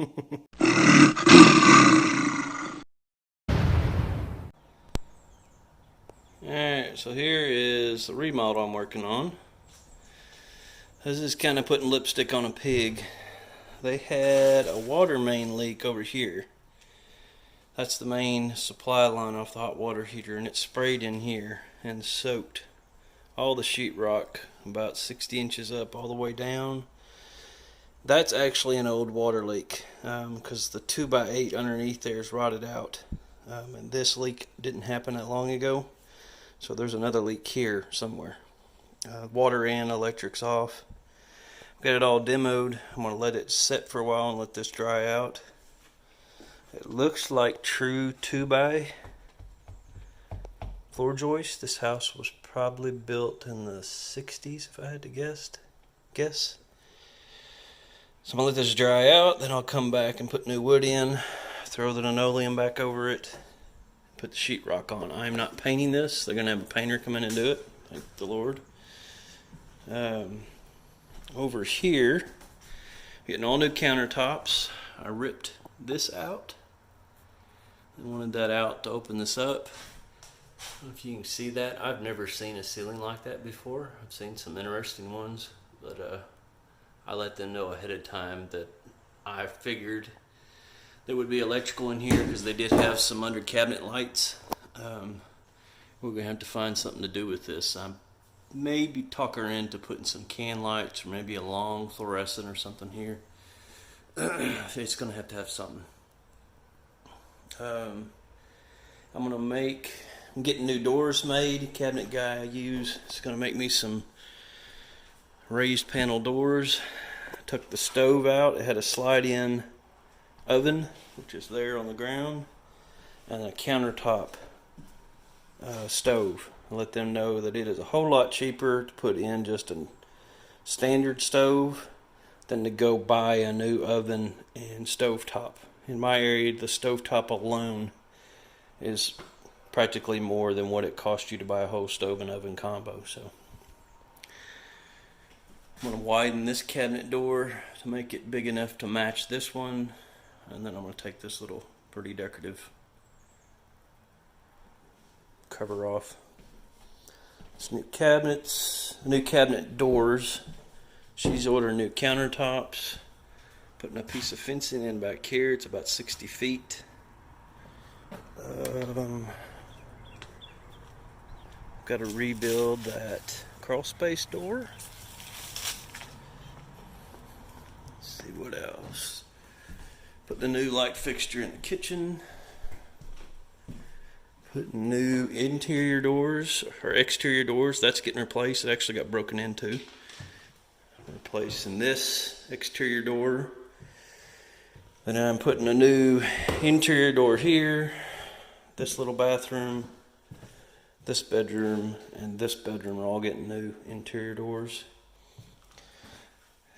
Alright, so here is the remodel I'm working on. This is kind of putting lipstick on a pig. They had a water main leak over here. That's the main supply line off the hot water heater, and it sprayed in here and soaked all the sheetrock about 60 inches up all the way down. That's actually an old water leak because the 2x8 underneath there is rotted out, and this leak didn't happen that long ago, so there's another leak here somewhere. Water and electric's off. Got it all demoed. I'm going to let it set for a while and let this dry out. It looks like true 2x floor joist. This house was probably built in the 60s if I had to guess. So I'm going to let this dry out, then I'll come back and put new wood in, throw the linoleum back over it, put the sheetrock on. I'm not painting this. They're going to have a painter come in and do it. Thank the Lord. Over here, getting all new countertops. I ripped this out. I wanted that out to open this up. I don't know if you can see that. I've never seen a ceiling like that before. I've seen some interesting ones, but I let them know ahead of time that I figured there would be electrical in here because they did have some under cabinet lights. We're going to have to find something to do with this. I'm maybe talk her into putting some can lights or maybe a long fluorescent or something here. It's going to have something. I'm getting new doors made. Cabinet guy I use is going to make me some raised panel doors. Took the stove out. It had a slide-in oven, which is there on the ground, and a countertop stove. I let them know that it is a whole lot cheaper to put in just a standard stove than to go buy a new oven and stovetop. In my area, the stovetop alone is practically more than what it cost you to buy a whole stove and oven combo. So I'm going to widen this cabinet door to make it big enough to match this one, and then I'm going to take this little pretty decorative cover off. It's new cabinets, new cabinet doors. She's ordering new countertops. Putting a piece of fencing in back here. It's about 60 feet. Got to rebuild that crawl space door. Let's see what else. Put the new light fixture in the kitchen. Putting new interior doors or exterior doors. That's getting replaced. It actually got broken into. Replacing this exterior door. Then I'm putting a new interior door here. This little bathroom, this bedroom, and this bedroom are all getting new interior doors.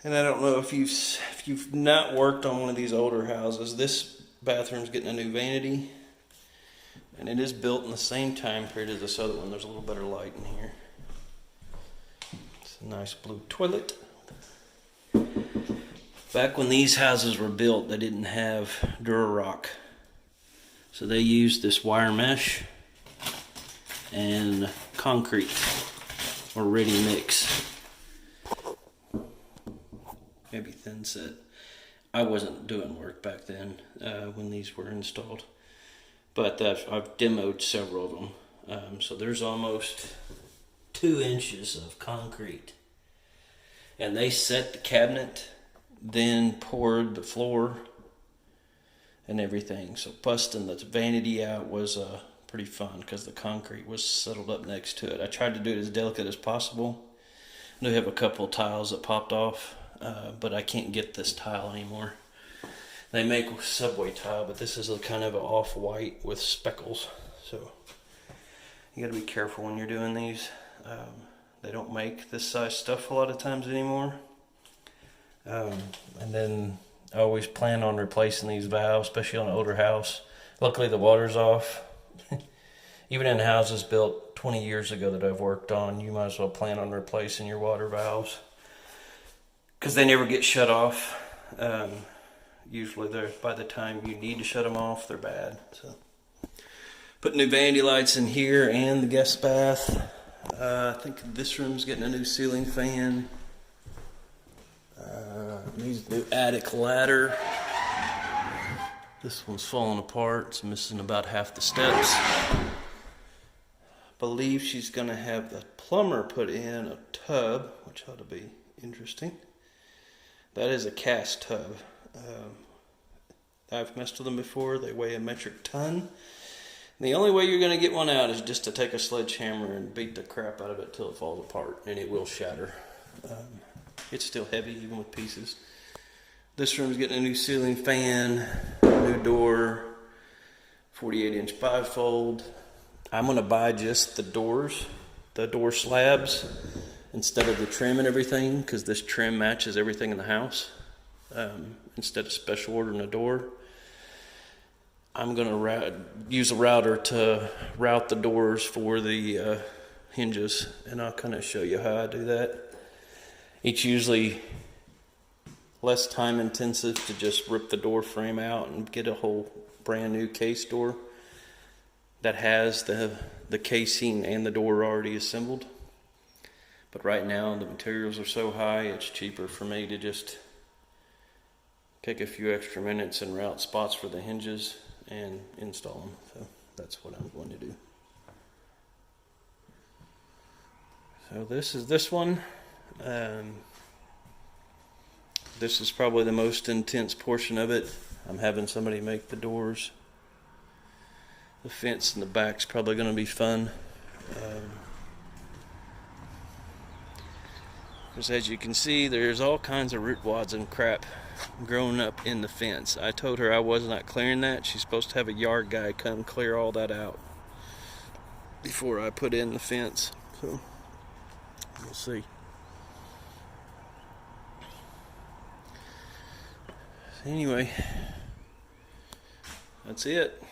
And I don't know if you've not worked on one of these older houses. This bathroom's getting a new vanity. And it is built in the same time period as this other one. There's a little better light in here. It's a nice blue toilet. Back when these houses were built, they didn't have Durarock. So they used this wire mesh and concrete or ready mix. Maybe thin set. I wasn't doing work back then when these were installed. But I've demoed several of them. So there's almost 2 inches of concrete. And they set the cabinet, then poured the floor and everything. So busting the vanity out was pretty fun because the concrete was settled up next to it. I tried to do it as delicate as possible. I do have a couple of tiles that popped off, but I can't get this tile anymore. They make subway tile, but this is a kind of an off-white with speckles. So you got to be careful when you're doing these. They don't make this size stuff a lot of times anymore. And then I always plan on replacing these valves, especially on an older house. Luckily the water's off. Even in houses built 20 years ago that I've worked on, you might as well plan on replacing your water valves because they never get shut off. usually they're, by the time you need to shut them off, they're bad. So put new vanity lights in here and the guest bath. I think this room's getting a new ceiling fan. Needs a new attic ladder. This one's falling apart. It's missing about half the steps. Believe she's going to have the plumber put in a tub, which ought to be interesting. That is a cast tub. I've messed with them before. They weigh a metric ton. And the only way you're going to get one out is just to take a sledgehammer and beat the crap out of it till it falls apart, and it will shatter. It's still heavy even with pieces. This room's getting a new ceiling fan, new door, 48-inch bifold. I'm going to buy just the doors, the door slabs, instead of the trim and everything, because this trim matches everything in the house. Instead of special ordering a door, I'm going to use a router to route the doors for the hinges, and I'll kind of show you how I do that. It's usually less time intensive to just rip the door frame out and get a whole brand new case door that has the casing and the door already assembled. But right now the materials are so high, it's cheaper for me to just take a few extra minutes and route spots for the hinges and install them. So that's what I'm going to do. So this is this one. This is probably the most intense portion of it. I'm having somebody make the doors. The fence in the back's probably going to be fun. Because as you can see, there's all kinds of root wads and crap growing up in the fence. I told her I was not clearing that. She's supposed to have a yard guy come clear all that out before I put in the fence. So we'll see. Anyway, that's it.